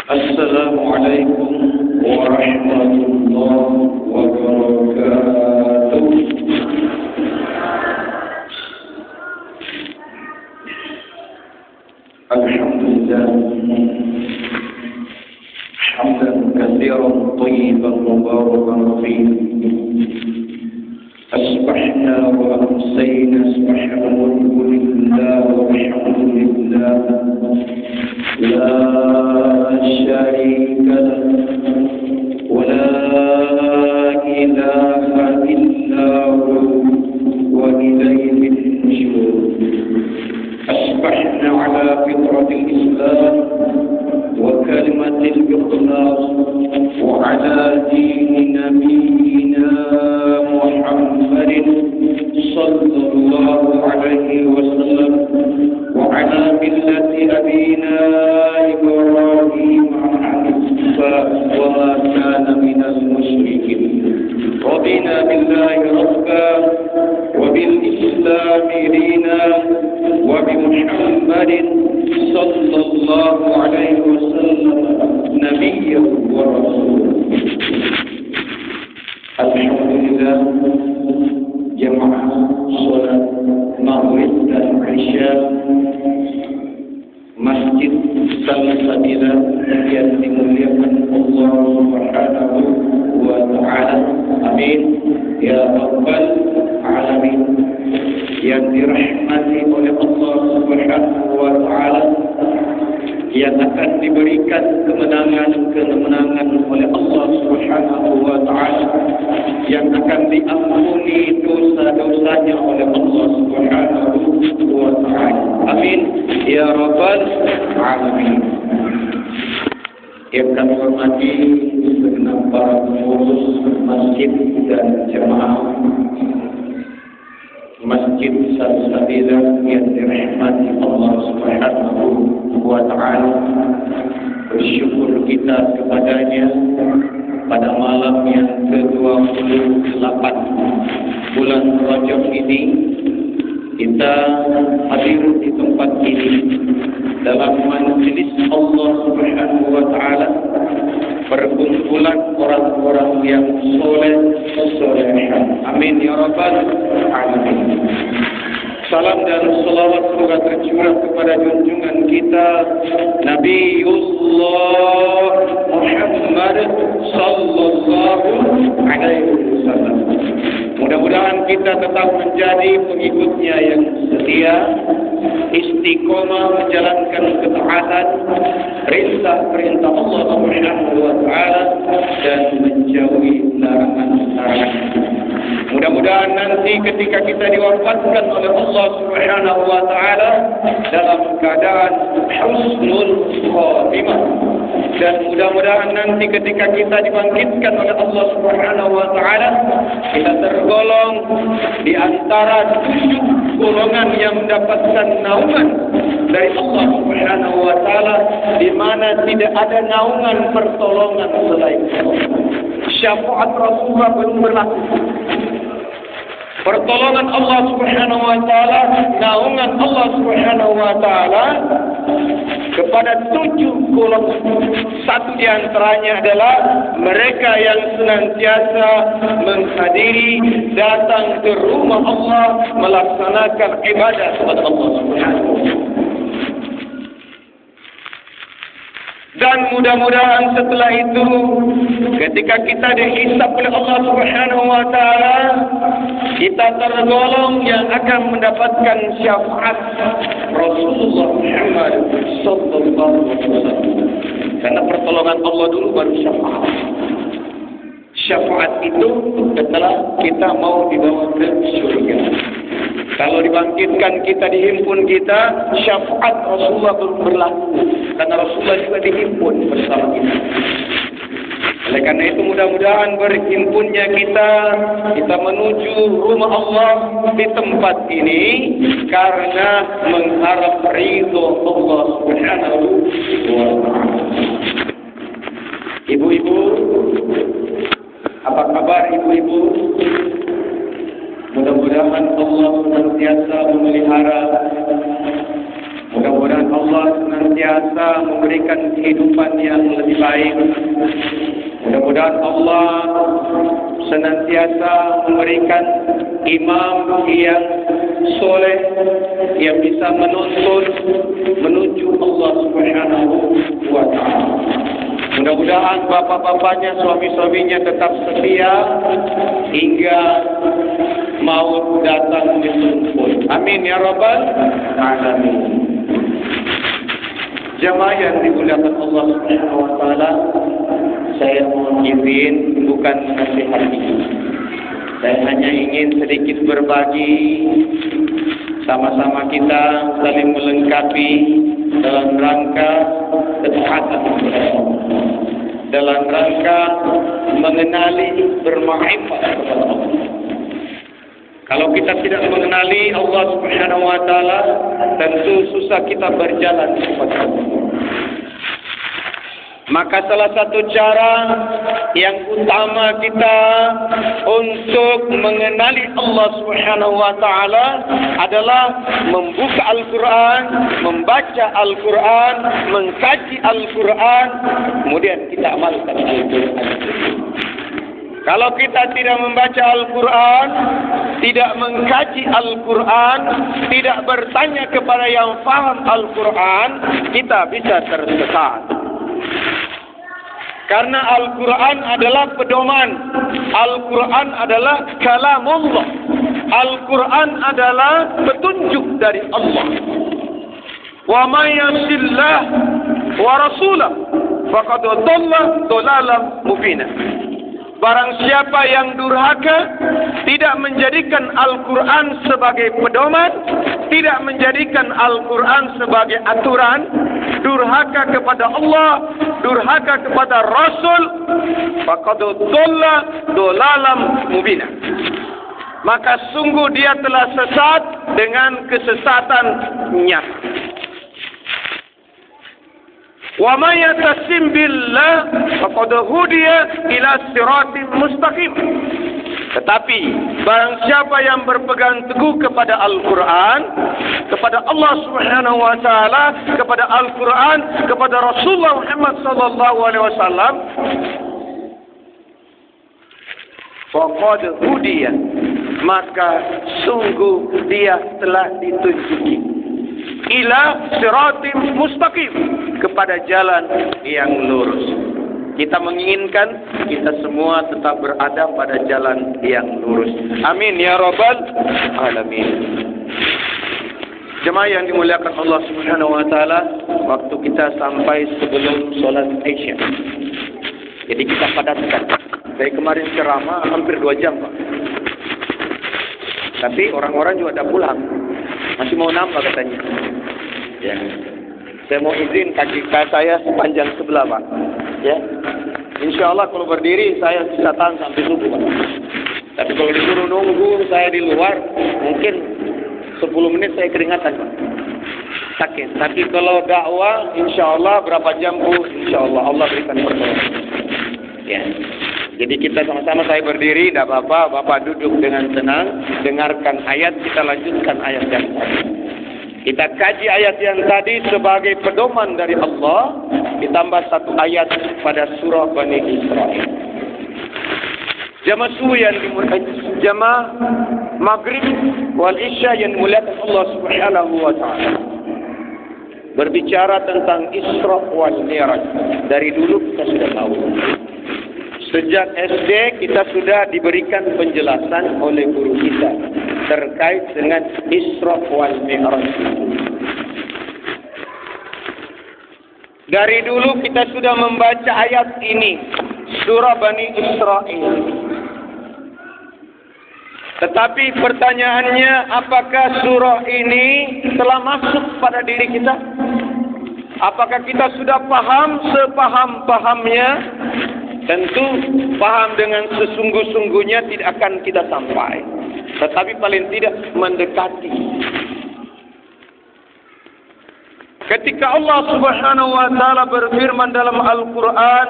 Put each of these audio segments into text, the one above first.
Assalamualaikum warahmatullahi wabarakatuh. Alhamdulillah, hamdan katsiran thayyiban mubarakan fihi. Asbahna wa amsayna subhanallah walhamdulillah. La syarika lahu wa la ilaha illa hu wa ilayhi nusyur. Asbahna ala fitratil Islam wa kalimatil ikhlas wa ala dini nabiyyina Muhammadin sallallahu alaihi wasallam wa ala millati abina Ibrahim hanifa wa ma kana minal musyrikin. Rabbina billahi rabba wa bil islami dina wa bi Muhammadin sallallahu alaihi wasallam nabiyyan wa rasulah. Alhamdulillah, jamaah salat maghrib dan isya Masjid Salsabila yang dimuliakan Allah Subhanahu wa taala. Amin ya rabbal alamin. Yang dirahmati oleh Allah Subhanahu wa taala, yang akan diberikan kemenangan oleh Allah Subhanahu wa taala, yang akan diampuni dosa-dosanya oleh Allah Subhanahu wa taala. Amin ya rabbal alamin. Yang kami hormati segenap para pengurus masjid dan jemaah Masjid Salsabila yang dirahmati Allah Subhanahu wa taala. Bersyukur kita kepadanya pada malam yang ke-28 bulan Rajab ini, kita hadir di tempat ini dalam majelis Allah Subhanahu wa taala, perkumpulan orang-orang yang soleh-solehah. Amin ya rabbal alamin. Salam dan salawat semoga tercurah kepada junjungan kita Nabiullah Muhammad sallallahu alaihi wasallam. Mudah-mudahan kita tetap menjadi pengikutnya yang setia, istiqomah menjalankan ketaatan, perintah-perintah Allah Subhanahu wa taala dan menjauhi larangan-larangan. Mudah-mudahan nanti ketika kita diwafatkan oleh Allah Subhanahu wa taala dalam keadaan husnul khatimah, dan mudah-mudahan nanti ketika kita dibangkitkan oleh Allah Subhanahu wa taala, kita tergolong di antara 7 golongan yang mendapatkan naungan dari Allah Subhanahu wa taala, di mana tidak ada naungan pertolongan selain Allah. Syafaat Rasulullah belum berlaku. Pertolongan Allah Subhanahu wa taala, naungan Allah Subhanahu wa taala kepada 7 golongan. Satu di antaranya adalah mereka yang senantiasa menghadiri, datang ke rumah Allah, melaksanakan ibadah kepada Allah Subhanahu wa taala. Dan mudah-mudahan setelah itu, ketika kita dihisab oleh Allah Subhanahu wa taala, kita tergolong yang akan mendapatkan syafaat Rasulullah Muhammad sallallahu alaihi wasallam. Karena pertolongan Allah dulu baru syafaat. syafaat itu setelah kita mau dibawa ke surga. Kalau dibangkitkan kita, dihimpun kita, syafaat Rasulullah berlaku. Karena Rasulullah juga dihimpun bersama kita. Oleh karena itu mudah-mudahan berhimpunnya kita menuju rumah Allah di tempat ini karena mengharap ridho Allah Subhanahu wa taala. Ibu-ibu, apa kabar ibu-ibu? Mudah-mudahan Allah senantiasa memelihara. Mudah-mudahan Allah senantiasa memberikan kehidupan yang lebih baik. Mudah-mudahan Allah senantiasa memberikan imam yang soleh, yang bisa menuntun menuju Allah Subhanahu wa taala. Mudah-mudahan bapak-bapaknya, suami-suaminya tetap setia hingga maut datang dijemput. Amin ya rabbal alamin. Jemaah yang dimuliakan Allah Subhanahu wa taala, saya mohon izin bukan menasihati. Saya hanya ingin sedikit berbagi, sama-sama kita saling melengkapi dalam rangka ketaatan kepada Allah, dalam rangka mengenali bermakrifat kepada Allah. Kalau kita tidak mengenali Allah Subhanahu wa taala, tentu susah kita berjalan kepada Allah. Maka salah satu cara yang utama kita untuk mengenali Allah Subhanahu wa taala adalah membuka Al-Qur'an, membaca Al-Qur'an, mengkaji Al-Qur'an, kemudian kita amalkan Al-Qur'an. Kalau kita tidak membaca Al-Quran, tidak mengkaji Al-Quran, tidak bertanya kepada yang faham Al-Quran, kita bisa tersesat. Karena Al-Quran adalah pedoman. Al-Quran adalah kalamullah. Al-Quran adalah petunjuk dari Allah. Wa may yasillah wa rasulah faqad dhalla dhalalan mubina. Barang siapa yang durhaka, tidak menjadikan Al-Quran sebagai pedoman, tidak menjadikan Al-Quran sebagai aturan, durhaka kepada Allah, durhaka kepada Rasul, faqad dhalla dhalalan mubina. Maka sungguh dia telah sesat dengan kesesatan nyata. Wa may yatasim billah faqad hudiya ila siratim mustaqim. Tetapi barang siapa yang berpegang teguh kepada Al-Quran, kepada Allah Subhanahu wa taala, kepada Al-Quran, kepada Rasulullah Muhammad sallallahu alaihi wasallam, faqad hudiya, maka sungguh dia telah ditunjuki ila siratim mustaqim, kepada jalan yang lurus. Kita menginginkan kita semua tetap berada pada jalan yang lurus. Amin ya rabbal alamin. Jemaah yang dimuliakan Allah Subhanahu wa taala, waktu kita sampai sebelum solat Isya. Jadi kita padatkan. Dari kemarin ceramah hampir 2 jam, Pak. Tapi orang-orang juga dah pulang. Masih mau nambah katanya. Ya. Saya mau izin kaki saya sepanjang sebelah, Pak. Ya. Insya Allah kalau berdiri saya bisa tahan sampai subuh, Pak. Tapi kalau disuruh nunggu saya di luar, mungkin 10 menit saya keringatan, Pak. Sakit. Tapi kalau dakwah, insya Allah berapa jam, Bu? Insya Allah Allah berikan pertolongan. Ya. Jadi kita sama-sama, saya berdiri, tidak apa-apa, Bapak duduk dengan tenang, dengarkan ayat, kita lanjutkan ayat yang tadi. Kita kaji ayat yang tadi sebagai pedoman dari Allah, ditambah 1 ayat pada surah Bani Israel. Jamaah subuh yang dimuliakan, jamaah maghrib wal isya yang dimuliakan Allah Subhanahu wa taala. Berbicara tentang Isra wal Mi'raj, dari dulu kita sudah tahu. Sejak SD kita sudah diberikan penjelasan oleh guru kita terkait dengan Isra wal Mi'raj. Dari dulu kita sudah membaca ayat ini. surah Bani Israel. Tetapi pertanyaannya, apakah surah ini telah masuk pada diri kita? Apakah kita sudah paham sepaham-pahamnya? Tentu paham dengan sesungguh-sungguhnya tidak akan kita sampai. Tetapi paling tidak mendekati. Ketika Allah Subhanahu wa taala berfirman dalam Al-Qur'an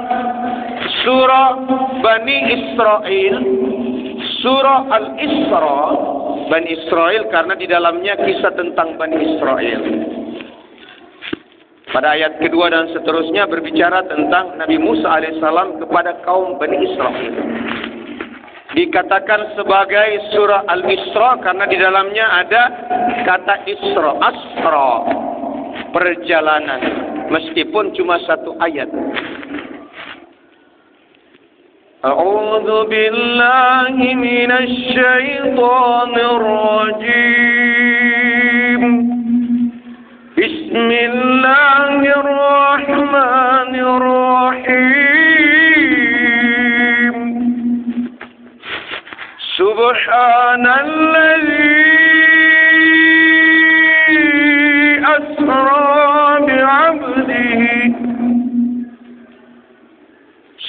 surah Bani Israel, surah Al-Isra, Bani Israel karena di dalamnya kisah tentang Bani Israel. Pada ayat kedua dan seterusnya berbicara tentang Nabi Musa alaihissalam kepada kaum Bani Israel. Dikatakan sebagai surah Al-Isra karena di dalamnya ada kata Isra, Asra, perjalanan, meskipun cuma satu ayat. A'udzu billahi minasy syaithanir rajim. Bismillahirrahmanirrahim. Subhanalladzi asra bi'abdihi.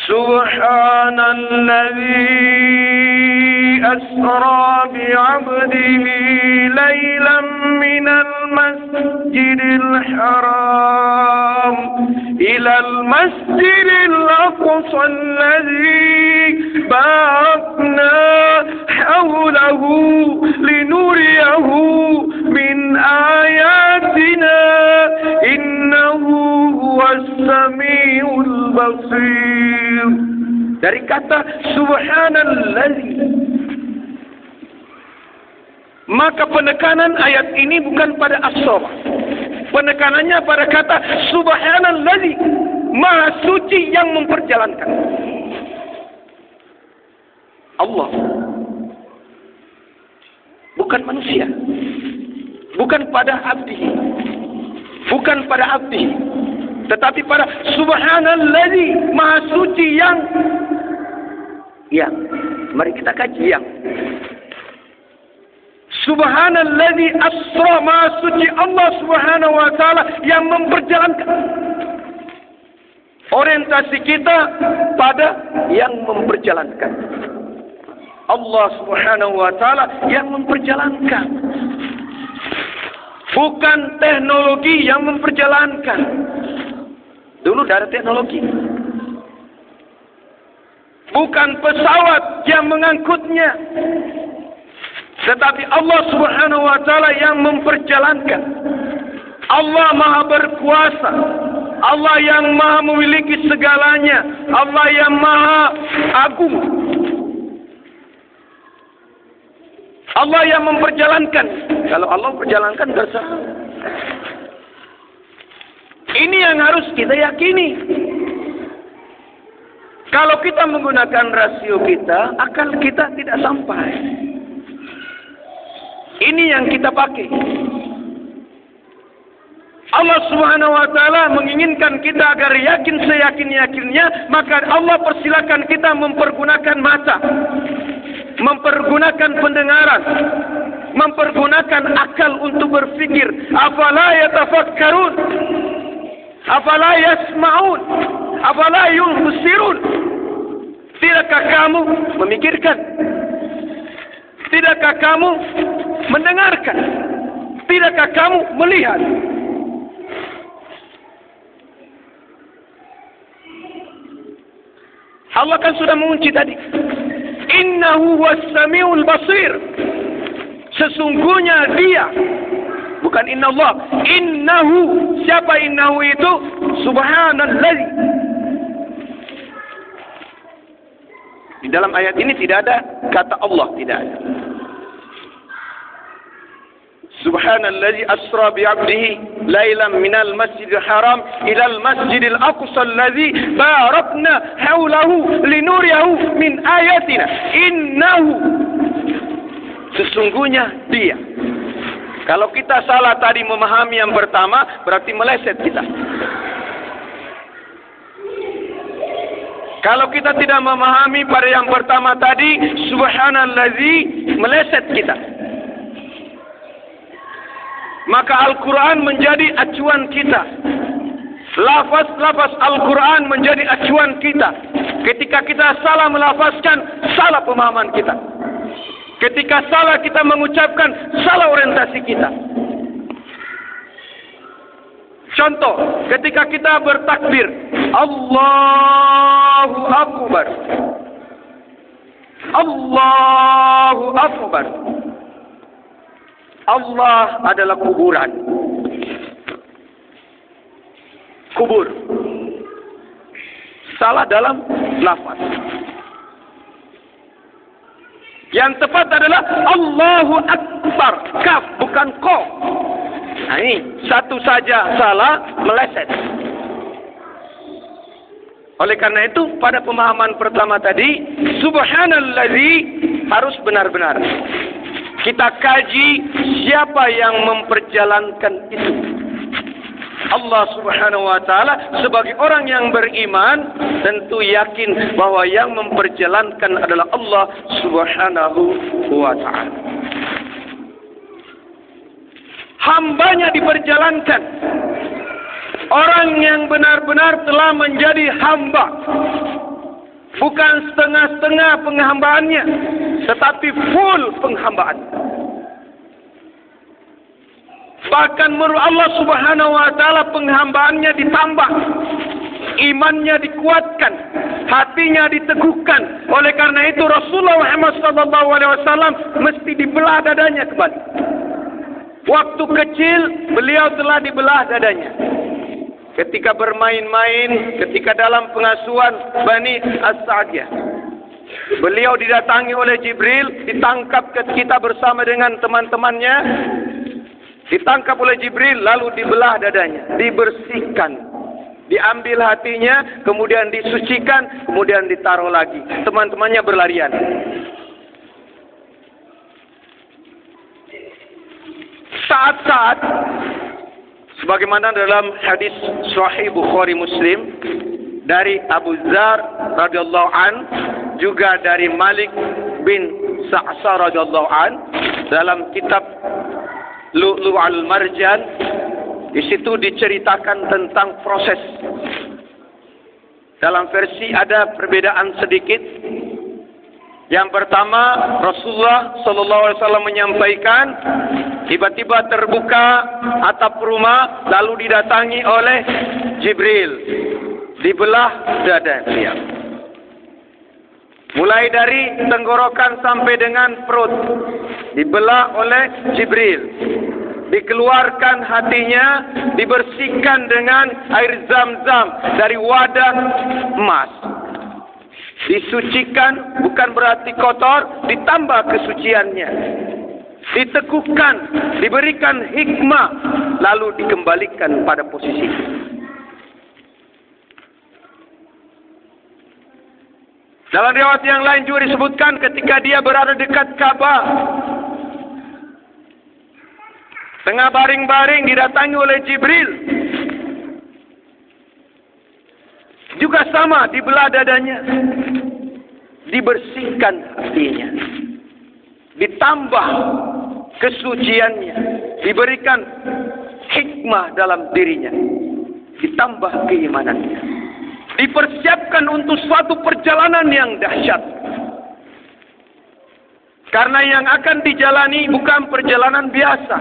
Subhanalladzi asra bi'abdihi laylan minal masjidil haram ilal masjidil aqsa alladzi barakna hawlahu linuriyahu min ayatina innahu huwas samiul basir. Dari kata subhanallazi, maka penekanan ayat ini bukan pada as-sara. Penekanannya pada kata subhanallazi, maha suci yang memperjalankan. Allah, bukan manusia, bukan pada abdihi, bukan pada abdihi, tetapi pada subhanallazi, maha suci yang mari kita kaji yang subhanallazi asra, maha suci Allah subhanahu wa ta'ala yang memperjalankan. Orientasi kita pada yang memperjalankan. Allah subhanahu wa ta'ala yang memperjalankan. Bukan teknologi yang memperjalankan. Dulu tidak ada teknologi. Bukan pesawat yang mengangkutnya. Tetapi Allah subhanahu wa ta'ala yang memperjalankan. Allah maha berkuasa. Allah yang maha memiliki segalanya. Allah yang maha agung. Allah yang memperjalankan. Kalau Allah memperjalankan terserah. Ini yang harus kita yakini. Kalau kita menggunakan rasio kita, akal kita tidak sampai. Ini yang kita pakai. Allah subhanahu wa ta'ala menginginkan kita agar yakin seyakin-yakinnya, maka Allah persilakan kita mempergunakan mata, mempergunakan pendengaran, mempergunakan akal untuk berfikir. Afala yatafakkarun, afala yasma'un, afala yubsirun. Tidakkah kamu memikirkan? Tidakkah kamu mendengarkan? Tidakkah kamu melihat? Allah kan sudah mengunci tadi. Innahu was-sami'ul basir. Sesungguhnya dia, bukan innallah. Innahu, siapa innahu itu? Subhanallazi. Di dalam ayat ini tidak ada kata Allah, tidak ada. Subhanallazi asra bi'abdihi lailan minal masjidil haram ilal masjidil aqsa allazi barakna haulahu linuriyahu min ayatina innahu, sesungguhnya dia. Kalau kita salah tadi memahami yang pertama, berarti meleset kita. Kalau kita tidak memahami pada yang pertama tadi, subhanallazi, meleset kita. Maka Al-Quran menjadi acuan kita. Lafaz-lafaz Al-Quran menjadi acuan kita. Ketika kita salah melafazkan, salah pemahaman kita. Ketika salah kita mengucapkan, salah orientasi kita. Contoh, ketika kita bertakbir, Allahu Akbar. Allahu Akbar. Allah adalah kuburan. Kubur. Salah dalam lafaz. Yang tepat adalah Allahu Akbar. Kaf, bukan Qaf. Nah ini, satu saja salah, meleset. Oleh karena itu, pada pemahaman pertama tadi, subhanallazi harus benar-benar. Kita kaji siapa yang memperjalankan itu. Allah Subhanahu wa Ta'ala sebagai orang yang beriman tentu yakin bahwa yang memperjalankan adalah Allah Subhanahu wa Ta'ala. Hambanya diperjalankan. Orang yang benar-benar telah menjadi hamba. Bukan setengah-setengah penghambaannya, tetapi full penghambaan. Bahkan menurut Allah Subhanahu wa Ta'ala penghambaannya ditambah, imannya dikuatkan, hatinya diteguhkan. Oleh karena itu Rasulullah Muhammad SAW mesti dibelah dadanya kembali. Waktu kecil beliau telah dibelah dadanya. Ketika bermain-main, ketika dalam pengasuhan Bani As-Sa'diyah, beliau didatangi oleh Jibril, ditangkap kita bersama dengan teman-temannya. Ditangkap oleh Jibril, lalu dibelah dadanya, dibersihkan, diambil hatinya, kemudian disucikan, kemudian ditaruh lagi. Teman-temannya berlarian. Saat-saat, sebagaimana dalam hadis Sahih Bukhari Muslim dari Abu Dzar radhiyallahu an, juga dari Malik bin Sa'sar radhiyallahu an dalam kitab Lu'lu' al-Marjan, di situ diceritakan tentang proses. Dalam versi ada perbedaan sedikit. Yang pertama, Rasulullah sallallahu alaihi wasallam menyampaikan, tiba-tiba terbuka atap rumah, lalu didatangi oleh Jibril, dibelah dada beliau. Mulai dari tenggorokan sampai dengan perut dibelah oleh Jibril. Dikeluarkan hatinya, dibersihkan dengan air zam-zam dari wadah emas. Disucikan, bukan berarti kotor, ditambah kesuciannya. Diteguhkan, diberikan hikmah, lalu dikembalikan pada posisi. Dalam riwayat yang lain juga disebutkan ketika dia berada dekat Ka'bah, tengah baring-baring didatangi oleh Jibril. Juga sama, dibelah dadanya, dibersihkan hatinya, ditambah kesuciannya, diberikan hikmah dalam dirinya, ditambah keimanannya. Dipersiapkan untuk suatu perjalanan yang dahsyat. Karena yang akan dijalani bukan perjalanan biasa.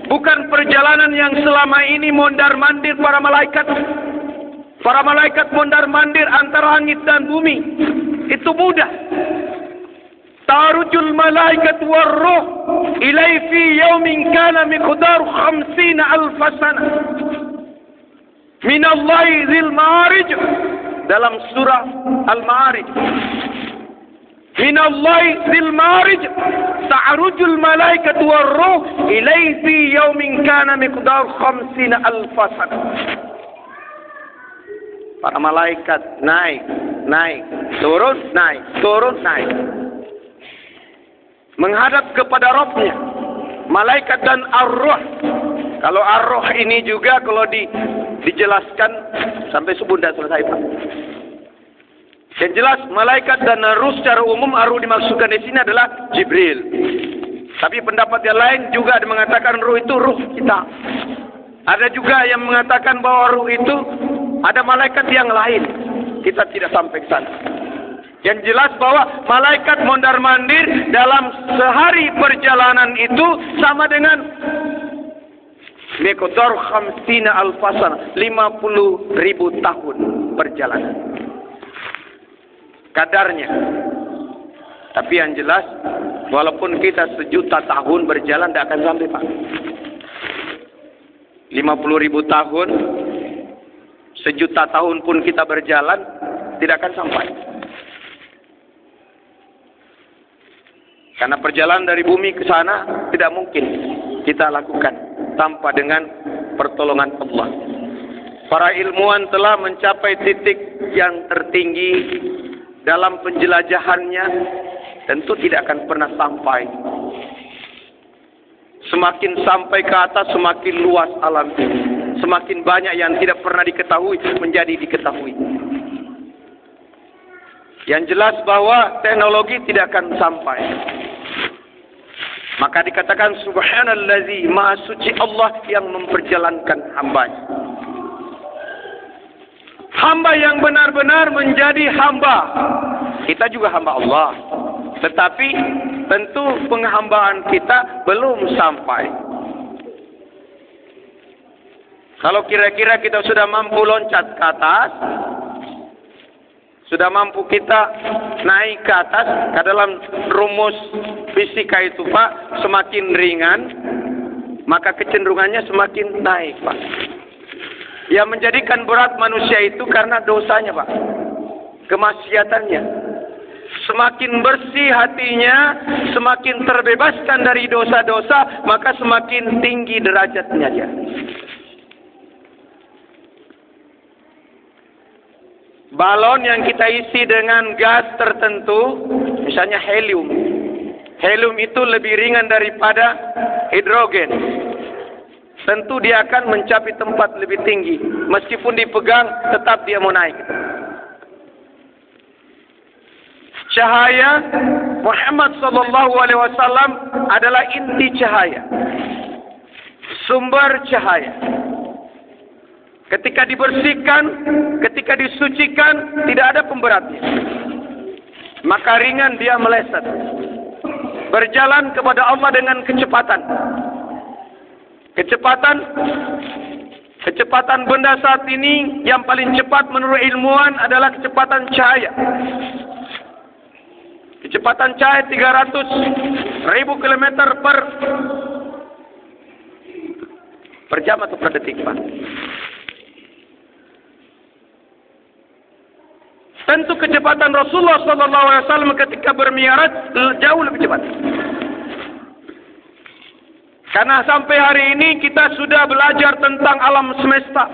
Bukan perjalanan yang selama ini mondar-mandir para malaikat. Para malaikat mondar-mandir antara langit dan bumi. Itu mudah. Tarujul malaikat warruh ilai fi yaumin kana miqdaru 50,000 sana. Minallahi zil ma'arij, dalam surah Al-Ma'arij. Minallahi zil ma'arij ta'arujul malaikatu warruh ilaihi fi yaumin kana miqdar 50,000 sana. Para malaikat naik, turun, naik. Menghadap kepada Rabbnya. Malaikat dan ar-ruh. Kalau ar-ruh ini juga kalau dijelaskan sampai subuh tidak selesai, Pak. Yang jelas malaikat dan ruh secara umum ruh dimaksudkan di sini adalah Jibril. Tapi pendapat yang lain juga ada mengatakan ruh itu ruh kita. Ada juga yang mengatakan bahwa ruh itu ada malaikat yang lain. Kita tidak sampai ke sana. Yang jelas bahwa malaikat mondar-mandir dalam sehari perjalanan itu sama dengan miqdar 50 alfasana, 50.000 tahun perjalanan. Kadarnya. Tapi yang jelas, walaupun kita 1.000.000 tahun berjalan, tidak akan sampai, Pak. 50.000 tahun, 1.000.000 tahun pun kita berjalan, tidak akan sampai. Karena perjalanan dari bumi ke sana tidak mungkin kita lakukan tanpa dengan pertolongan Allah. Para ilmuwan telah mencapai titik yang tertinggi dalam penjelajahannya, tentu tidak akan pernah sampai. Semakin sampai ke atas, semakin luas alam ini. Semakin banyak yang tidak pernah diketahui menjadi diketahui. Yang jelas bahwa teknologi tidak akan sampai. Maka dikatakan subhanallazi, maha suci Allah yang memperjalankan hambanya. Hamba yang benar-benar menjadi hamba. Kita juga hamba Allah. Tetapi tentu penghambaan kita belum sampai. Kalau kira-kira kita sudah mampu loncat ke atas, sudah mampu kita naik ke atas, ke dalam rumus fisika itu Pak, semakin ringan, maka kecenderungannya semakin naik Pak. Yang menjadikan berat manusia itu karena dosanya Pak, kemaksiatannya. Semakin bersih hatinya, semakin terbebaskan dari dosa-dosa, maka semakin tinggi derajatnya dia. Balon yang kita isi dengan gas tertentu, misalnya helium. Helium itu lebih ringan daripada hidrogen. Tentu dia akan mencapai tempat lebih tinggi. Meskipun dipegang, tetap dia mau naik. Cahaya Muhammad SAW adalah inti cahaya. Sumber cahaya. Ketika dibersihkan, ketika disucikan, tidak ada pemberatnya. Maka ringan dia meleset. Berjalan kepada Allah dengan kecepatan. Kecepatan benda saat ini yang paling cepat menurut ilmuwan adalah kecepatan cahaya. Kecepatan cahaya 300.000 km per jam atau per detik, Pak. Tentu kecepatan Rasulullah SAW ketika bermi'raj jauh lebih cepat. Karena sampai hari ini kita sudah belajar tentang alam semesta.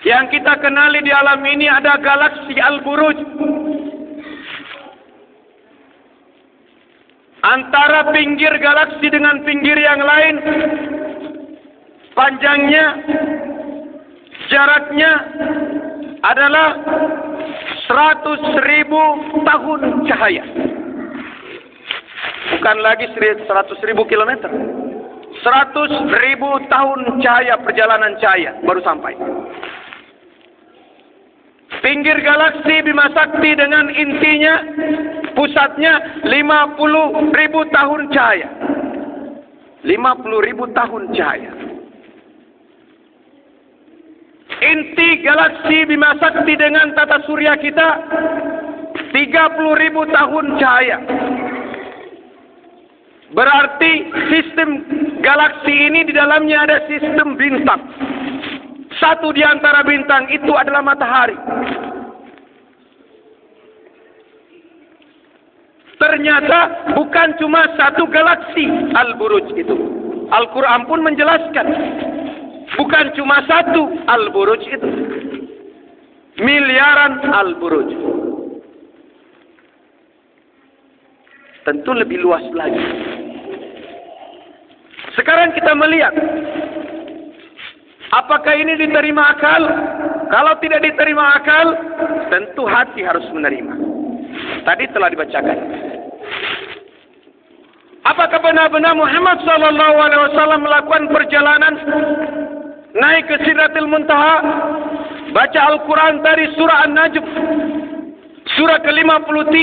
Yang kita kenali di alam ini ada galaksi Al-Buruj. Antara pinggir galaksi dengan pinggir yang lain, panjangnya, jaraknya adalah 100.000 tahun cahaya. Bukan lagi 100.000 kilometer. 100.000 tahun cahaya, perjalanan cahaya baru sampai. Pinggir galaksi Bima Sakti dengan intinya, pusatnya 50.000 tahun cahaya. 50.000 tahun cahaya. Inti galaksi Bima Sakti dengan tata surya kita 30.000 tahun cahaya. Berarti sistem galaksi ini di dalamnya ada sistem bintang. Satu di antara bintang itu adalah matahari. Ternyata bukan cuma satu galaksi Al-Buruj itu. Al-Quran pun menjelaskan. Bukan cuma satu Al-Buruj itu. Miliaran Al-Buruj. Tentu lebih luas lagi. Sekarang kita melihat, apakah ini diterima akal Kalau tidak diterima akal, tentu hati harus menerima. Tadi telah dibacakan. Apakah benar-benar Muhammad SAW melakukan perjalanan naik ke Sidratil Muntaha? Baca Al-Quran dari surah An-Najm, surah ke-53,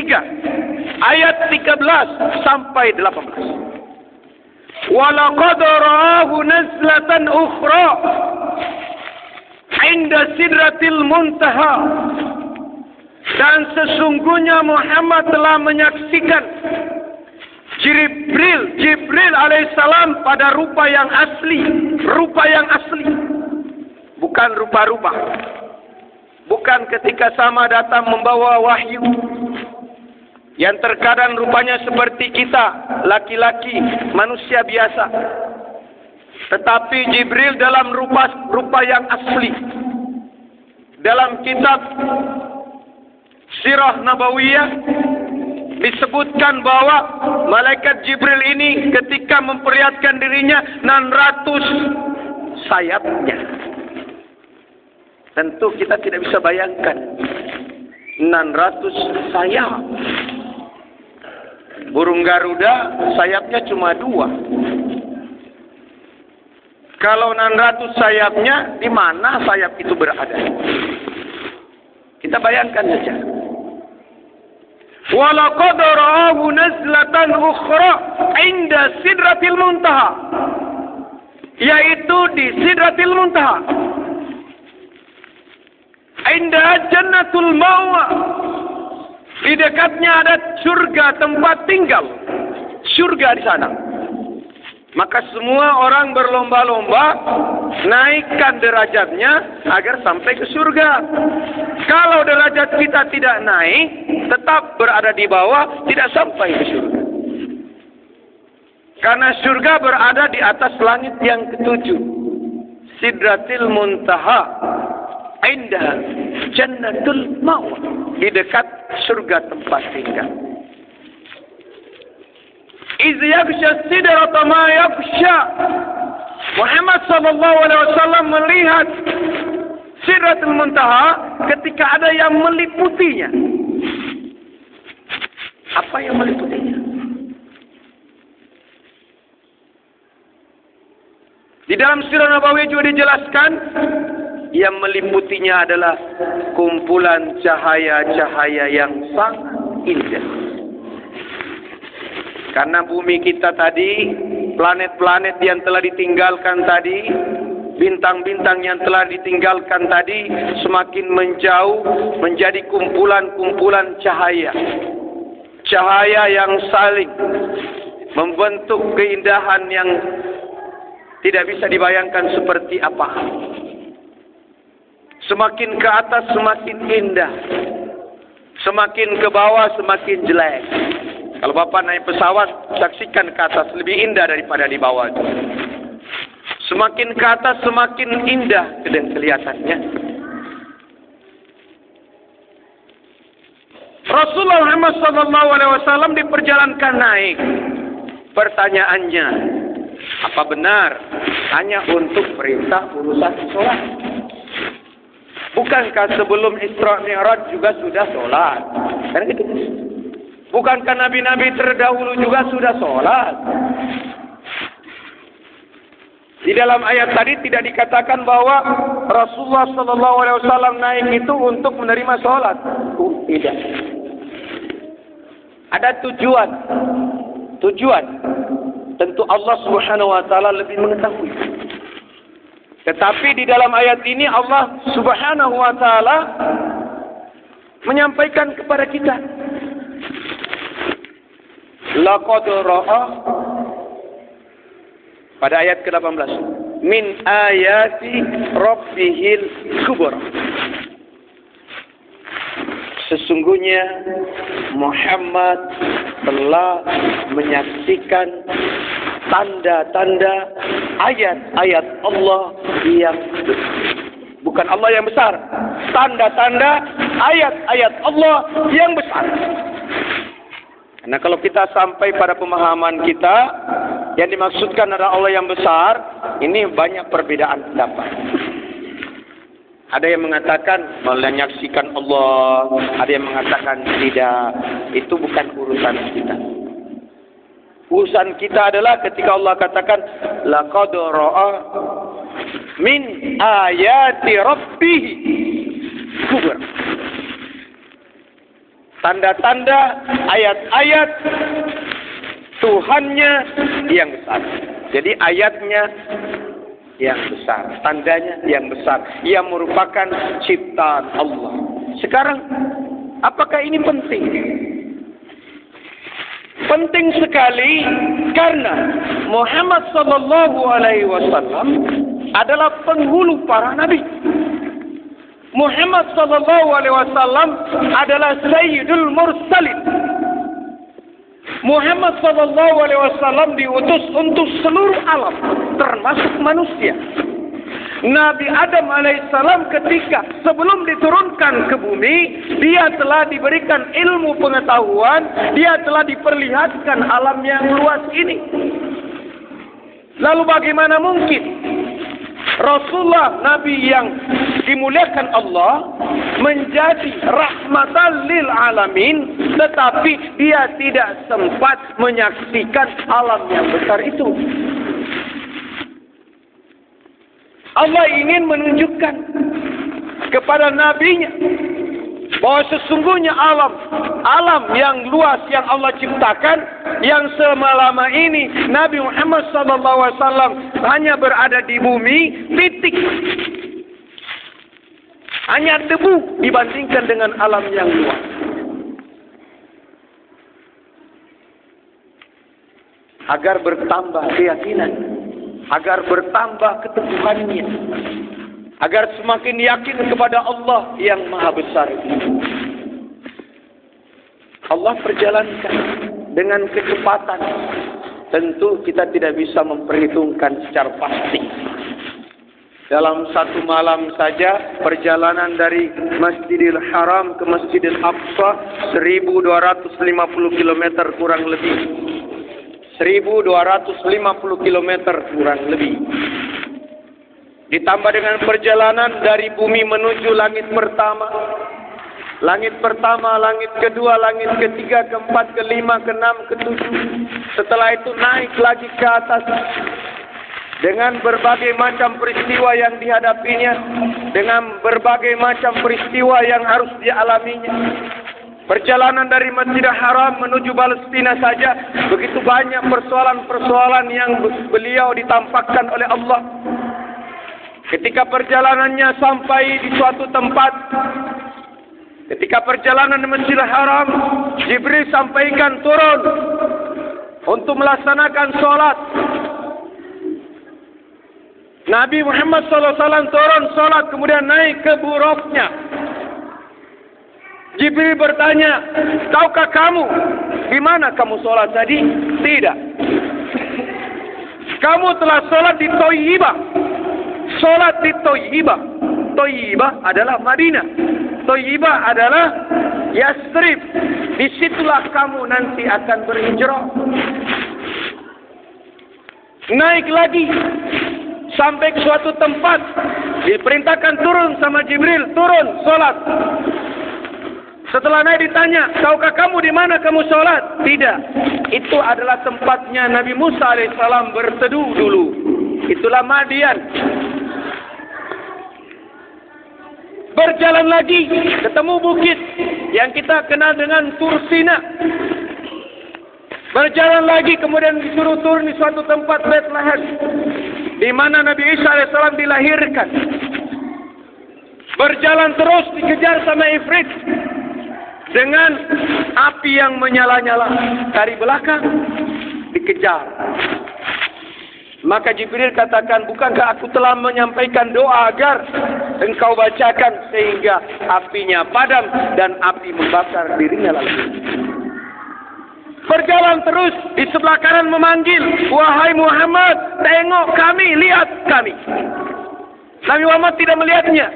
ayat 13 sampai 18. Walaqad ra'ahu nazlatan ukhra 'inda Sidratil Muntaha. Dan sesungguhnya Muhammad telah menyaksikan Jibril alaihissalam pada rupa yang asli, bukan rupa-rupa. Bukan ketika sama datang membawa wahyu yang terkadang rupanya seperti kita, laki-laki, manusia biasa. Tetapi Jibril dalam rupa yang asli. Dalam kitab Sirah Nabawiyah disebutkan bahwa malaikat Jibril ini ketika memperlihatkan dirinya 600 sayapnya. Tentu kita tidak bisa bayangkan 600 sayap. Burung Garuda sayapnya cuma 2. Kalau 600 sayapnya, di mana sayap itu berada? Kita bayangkan saja. Walaqad ra'ahu nazlatan ukhra 'inda Sidratil Muntaha, yaitu di Sidratil Muntaha. 'Inda Jannatul Ma'wa, di dekatnya ada surga tempat tinggal. Surga di sana. Maka semua orang berlomba-lomba naikkan derajatnya agar sampai ke surga. Kalau derajat kita tidak naik, tetap berada di bawah, tidak sampai ke surga. Karena surga berada di atas langit yang ketujuh, Sidratil Muntaha, indah Jannatul Ma'wa, di dekat surga tempat tinggal. Iz yaghsha sidrata ma yaghsha. Muhammad sallallahu alaihi wasallam melihat Sidratul Muntaha ketika ada yang meliputinya. Apa yang meliputinya? Di dalam Sirah Nabawiyah juga dijelaskan, yang meliputinya adalah kumpulan cahaya-cahaya yang sangat indah. Karena bumi kita tadi, planet-planet yang telah ditinggalkan tadi, bintang-bintang yang telah ditinggalkan tadi, semakin menjauh menjadi kumpulan-kumpulan cahaya. Cahaya yang saling membentuk keindahan yang tidak bisa dibayangkan seperti apa. Semakin ke atas semakin indah, semakin ke bawah semakin jelek. Kalau Bapak naik pesawat, saksikan ke atas, lebih indah daripada di bawah. Semakin ke atas, semakin indah kelihatannya. Rasulullah Muhammad SAW diperjalankan naik. Pertanyaannya, apa benar hanya untuk perintah urusan sholat? Bukankah sebelum Isra Mi'raj juga sudah sholat? Kan gitu. Bukankah nabi-nabi terdahulu juga sudah sholat? Di dalam ayat tadi tidak dikatakan bahwa Rasulullah SAW naik itu untuk menerima sholat. Tidak. Ada tujuan. Tentu Allah Subhanahu Wa Taala lebih mengetahui. Tetapi di dalam ayat ini Allah Subhanahu Wa Taala menyampaikan kepada kita, laqad ra'a, pada ayat ke-18, min ayati rabbihil kubra. Sesungguhnya Muhammad telah menyaksikan tanda-tanda ayat-ayat Allah yang besar. Bukan Allah yang besar, tanda-tanda ayat-ayat Allah yang besar. Nah, kalau kita sampai pada pemahaman kita, yang dimaksudkan adalah Allah yang besar, ini banyak perbedaan pendapat. Ada yang mengatakan menyaksikan Allah, ada yang mengatakan tidak. Itu bukan urusan kita. Urusan kita adalah ketika Allah katakan laqad ra'a min ayati rabbih kubra. Tanda-tanda ayat-ayat Tuhannya yang besar. Jadi ayatnya yang besar, tandanya yang besar, yang merupakan ciptaan Allah. Sekarang, apakah ini penting? Penting sekali karena Muhammad sallallahu alaihi wasallam adalah penghulu para nabi. Muhammad sallallahu alaihi wasallam adalah sayyidul mursalin. Muhammad sallallahu alaihi wasallam diutus untuk seluruh alam, termasuk manusia. Nabi Adam alaihissalam ketika sebelum diturunkan ke bumi, dia telah diberikan ilmu pengetahuan, dia telah diperlihatkan alam yang luas ini. Lalu bagaimana mungkin Rasulullah, Nabi yang dimuliakan Allah, menjadi rahmatan lil alamin, tetapi dia tidak sempat menyaksikan alam yang besar itu. Allah ingin menunjukkan kepada nabinya bahwa sesungguhnya alam yang luas yang Allah ciptakan, yang selama ini Nabi Muhammad SAW hanya berada di bumi, titik. Hanya debu dibandingkan dengan alam yang luas. Agar bertambah keyakinan, agar bertambah keteguhannya, agar semakin yakin kepada Allah yang maha besar. Allah perjalankan dengan kecepatan. Tentu kita tidak bisa memperhitungkan secara pasti. Dalam satu malam saja perjalanan dari Masjidil Haram ke Masjidil Aqsa 1250 km kurang lebih. 1250 km kurang lebih. Ditambah dengan perjalanan dari bumi menuju langit pertama. Langit pertama, langit kedua, langit ketiga, keempat, kelima, keenam, ketujuh. Setelah itu naik lagi ke atas. Dengan berbagai macam peristiwa yang dihadapinya. Dengan berbagai macam peristiwa yang harus dialaminya. Perjalanan dari Masjidil Haram menuju Palestina saja, begitu banyak persoalan-persoalan yang beliau ditampakkan oleh Allah. Ketika perjalanannya sampai di suatu tempat, ketika perjalanan di Masjidil Haram, Jibril sampaikan turun untuk melaksanakan sholat. Nabi Muhammad SAW turun sholat, kemudian naik ke buruknya. Jibril bertanya, tahukah kamu di mana kamu sholat tadi? Tidak. Kamu telah sholat di Thayyibah. Sholat di Thayyibah. Thayyibah adalah Madinah. Thayyibah adalah Yasrib. Disitulah kamu nanti akan berhijrah. Naik lagi sampai ke suatu tempat, diperintahkan turun sama Jibril, turun sholat. Setelah naik ditanya, tahukah kamu di mana kamu sholat? Tidak. Itu adalah tempatnya Nabi Musa alaihissalam berteduh dulu. Itulah Madian. Berjalan lagi, ketemu bukit yang kita kenal dengan Tur Sina. Berjalan lagi, kemudian disuruh turun di suatu tempat Bethlehem, di mana Nabi Isa alaihissalam dilahirkan. Berjalan terus dikejar sama Ifrit dengan api yang menyala-nyala. Dari belakang dikejar. Maka Jibril katakan, bukankah aku telah menyampaikan doa agar engkau bacakan sehingga apinya padam dan api membakar dirinya lalu. Berjalan terus, di sebelah kanan memanggil, wahai Muhammad, tengok kami, lihat kami. Nabi Muhammad tidak melihatnya.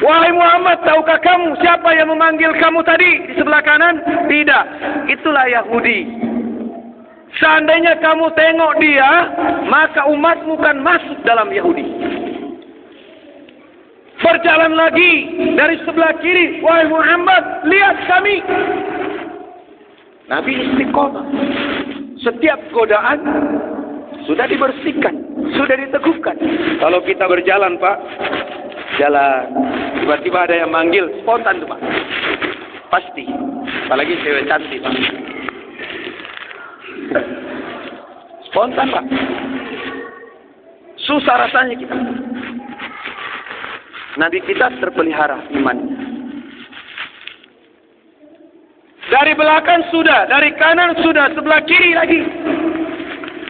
Wahai Muhammad, tahukah kamu siapa yang memanggil kamu tadi di sebelah kanan? Tidak. Itulah Yahudi. Seandainya kamu tengok dia, maka umatmu kan masuk dalam Yahudi. Berjalan lagi dari sebelah kiri. Wahai Muhammad, lihat kami. Nabi istiqomah. Setiap godaan sudah dibersihkan, sudah diteguhkan. Kalau kita berjalan, Pak, jalan, tiba-tiba ada yang manggil, spontan tuh, Pak. Pasti. Apalagi cewek cantik, Pak. Spontan, Pak. Susah rasanya kita. Nabi kita terpelihara imannya. Dari belakang sudah, dari kanan sudah, sebelah kiri lagi.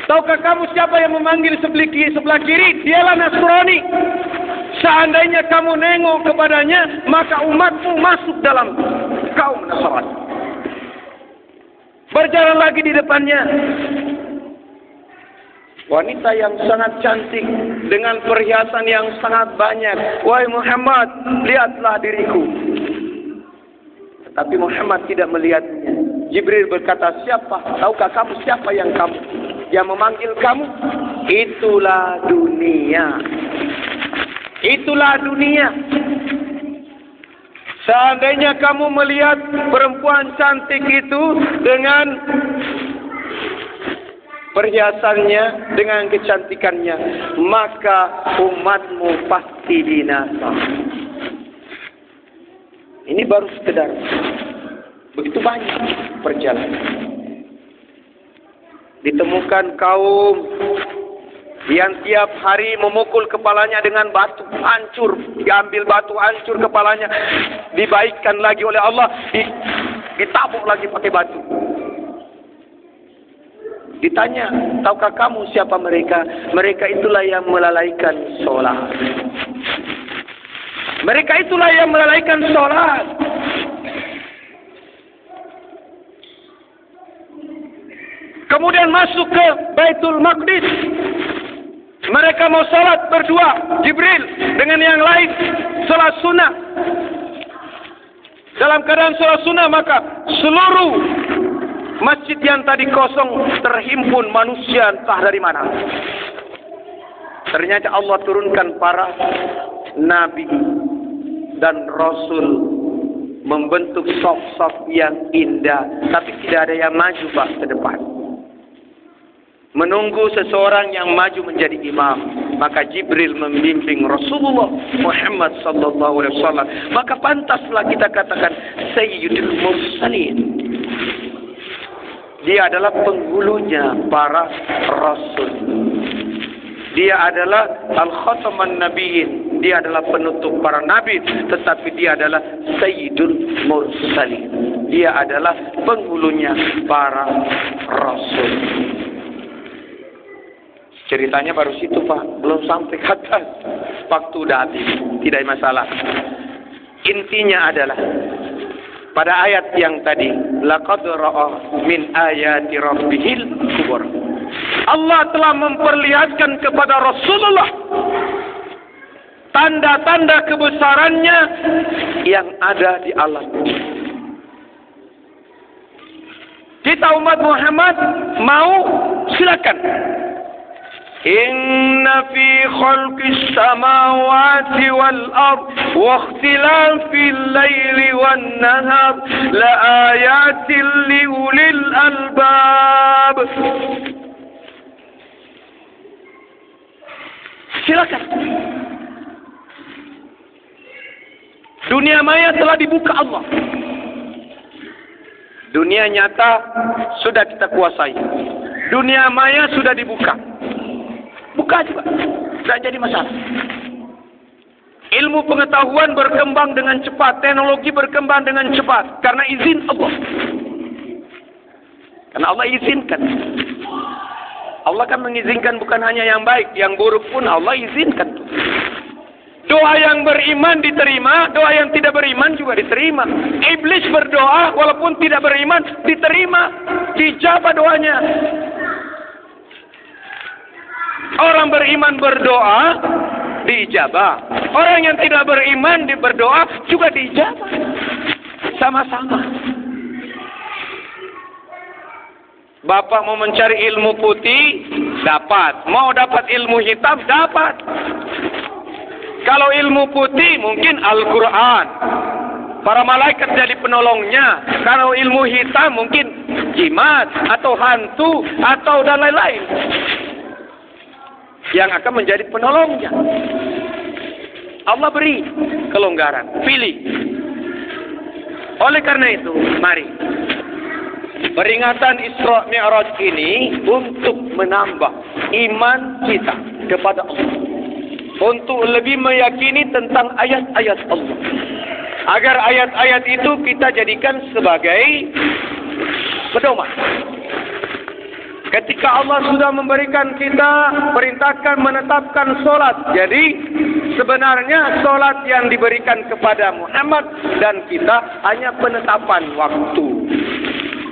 Tahukah kamu siapa yang memanggil sebelah kiri? Dialah Nasrani. Seandainya kamu nengok kepadanya, maka umatmu masuk dalam kaum Nasrani. Berjalan lagi di depannya. Wanita yang sangat cantik dengan perhiasan yang sangat banyak. Wahai Muhammad, lihatlah diriku. Tetapi Muhammad tidak melihatnya. Jibril berkata, siapa? Tahukah kamu siapa yang memanggil kamu? Itulah dunia. Itulah dunia. Seandainya kamu melihat perempuan cantik itu dengan perhiasannya, dengan kecantikannya, maka umatmu pasti binasa. Ini baru sekedar, begitu banyak perjalanan. Ditemukan kaum yang tiap hari memukul kepalanya dengan batu, hancur, diambil batu, hancur kepalanya, dibaikkan lagi oleh Allah, ditabuk lagi pakai batu. Ditanya, tahukah kamu siapa mereka? Mereka itulah yang melalaikan sholat. Mereka itulah yang melalaikan sholat. Kemudian masuk ke Baitul Maqdis. Mereka mau sholat berdua, Jibril dengan yang lain, sholat sunnah. Dalam keadaan sholat sunnah, maka seluruh masjid yang tadi kosong terhimpun manusia entah dari mana. Ternyata Allah turunkan para nabi dan rasul membentuk saf-saf yang indah, tapi tidak ada yang maju, Pak, ke depan. Menunggu seseorang yang maju menjadi imam. Maka Jibril membimbing Rasulullah Muhammad sallallahu alaihi wasallam. Maka pantaslah kita katakan Sayyidul Mursalin. Dia adalah penghulunya para rasul. Dia adalah Al-Khataman Nabiyyin. Dia adalah penutup para nabi. Tetapi dia adalah Sayyidul Mursalin. Dia adalah penghulunya para rasul. Ceritanya baru situ, Pak. Belum sampai ke atas. Waktu udah habis. Tidak masalah. Intinya adalah pada ayat yang tadi, laqad ra'a min ayati rabbihil kubur. Allah telah memperlihatkan kepada Rasulullah tanda-tanda kebesarannya yang ada di alam. Kita umat Muhammad mau, silakan. Inna fi khalqis samawati wal ard wa ikhtilafil laili wan nahar la ayatin li ulil albab. Silakan. Dunia maya telah dibuka Allah. Dunia nyata sudah kita kuasai. Dunia maya sudah dibuka. Buka juga, tidak jadi masalah. Ilmu pengetahuan berkembang dengan cepat, teknologi berkembang dengan cepat karena izin Allah. Karena Allah izinkan. Allah kan mengizinkan bukan hanya yang baik, yang buruk pun Allah izinkan. Doa yang beriman diterima, doa yang tidak beriman juga diterima. Iblis berdoa walaupun tidak beriman diterima, dijabah doanya. Orang beriman berdoa diijabah. Orang yang tidak beriman berdoa juga diijabah. Sama-sama. Bapak mau mencari ilmu putih, dapat. Mau dapat ilmu hitam, dapat. Kalau ilmu putih mungkin Al-Quran. Para malaikat jadi penolongnya. Kalau ilmu hitam mungkin jimat atau hantu atau dan lain-lain yang akan menjadi penolongnya. Allah beri kelonggaran, pilih. Oleh karena itu, mari peringatan Isra Mi'raj ini untuk menambah iman kita kepada Allah, untuk lebih meyakini tentang ayat-ayat Allah, agar ayat-ayat itu kita jadikan sebagai pedoman. Ketika Allah sudah memberikan kita, perintahkan menetapkan solat. Jadi sebenarnya solat yang diberikan kepada Muhammad dan kita hanya penetapan waktu.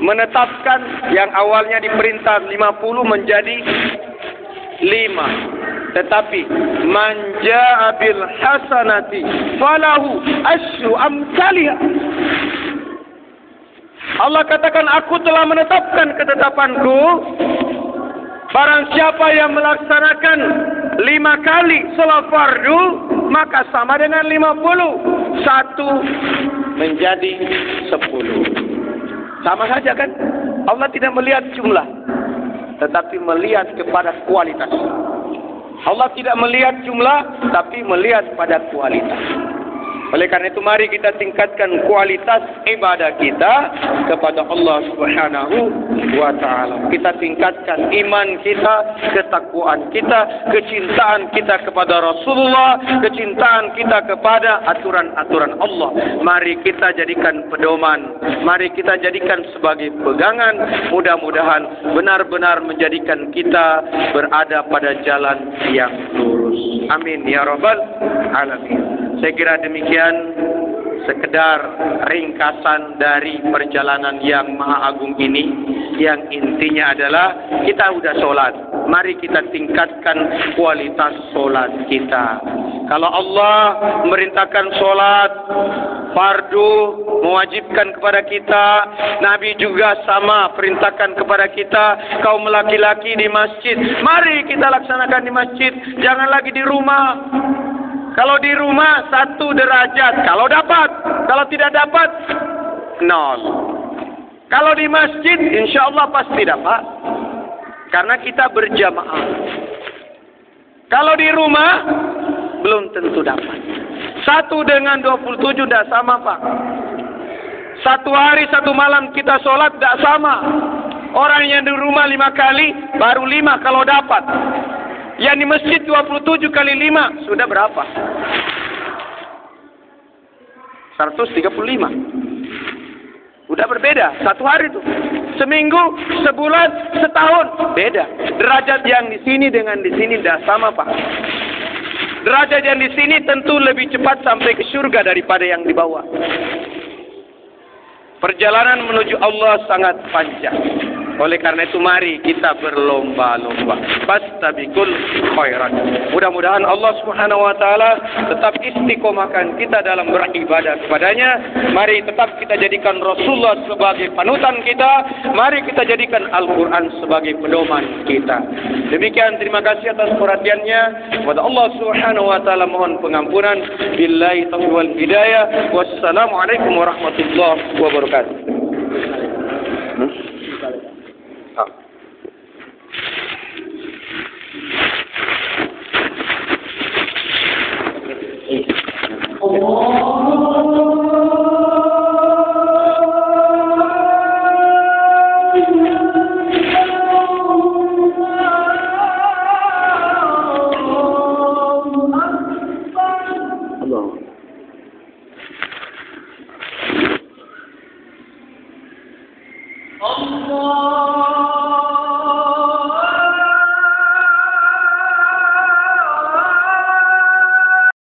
Menetapkan yang awalnya diperintah 50 menjadi 5. Tetapi man jaa bil hasanati falahu asyru amsalha. Allah katakan, aku telah menetapkan ketetapanku. Barang siapa yang melaksanakan 5 kali salat fardu, maka sama dengan 50. 1 menjadi 10. Sama saja kan? Allah tidak melihat jumlah, tetapi melihat kepada kualitas. Allah tidak melihat jumlah, tapi melihat pada kualitas. Oleh karena itu mari kita tingkatkan kualitas ibadah kita kepada Allah Subhanahu wa taala. Kita tingkatkan iman kita, ketakwaan kita, kecintaan kita kepada Rasulullah, kecintaan kita kepada aturan-aturan Allah. Mari kita jadikan pedoman, mari kita jadikan sebagai pegangan. Mudah-mudahan benar-benar menjadikan kita berada pada jalan yang lurus. Amin ya rabbal alamin. Saya kira demikian sekedar ringkasan dari perjalanan yang maha agung ini. Yang intinya adalah kita sudah sholat, mari kita tingkatkan kualitas sholat kita. Kalau Allah memerintahkan sholat fardu, mewajibkan kepada kita, Nabi juga sama perintahkan kepada kita, kaum laki-laki di masjid, mari kita laksanakan di masjid, jangan lagi di rumah. Kalau di rumah 1 derajat, kalau dapat. Kalau tidak dapat, 0. Kalau di masjid, insya Allah pasti dapat. Karena kita berjamaah. Kalau di rumah, belum tentu dapat. 1 dengan 27 tidak sama, Pak. 1 hari 1 malam kita sholat tidak sama. Orang yang di rumah 5 kali, baru 5 kalau dapat. Yang di masjid 27 kali 5 sudah berapa? 135. Sudah berbeda 1 hari itu. Seminggu, sebulan, setahun beda. Derajat yang di sini dengan di sini tidak sama, Pak. Derajat yang di sini tentu lebih cepat sampai ke surga daripada yang di bawah. Perjalanan menuju Allah sangat panjang. Oleh karena itu mari kita berlomba-lomba. Fastabiqul khairat. Mudah-mudahan Allah Subhanahu wa taala tetap istiqomahkan kita dalam beribadah kepadanya. Mari tetap kita jadikan Rasulullah sebagai panutan kita. Mari kita jadikan Al-Qur'an sebagai pedoman kita. Demikian, terima kasih atas perhatiannya. Kepada Allah Subhanahu wa taala mohon pengampunan. Billahi taufiq wal hidayah. Wassalamualaikum warahmatullahi wabarakatuh. Allah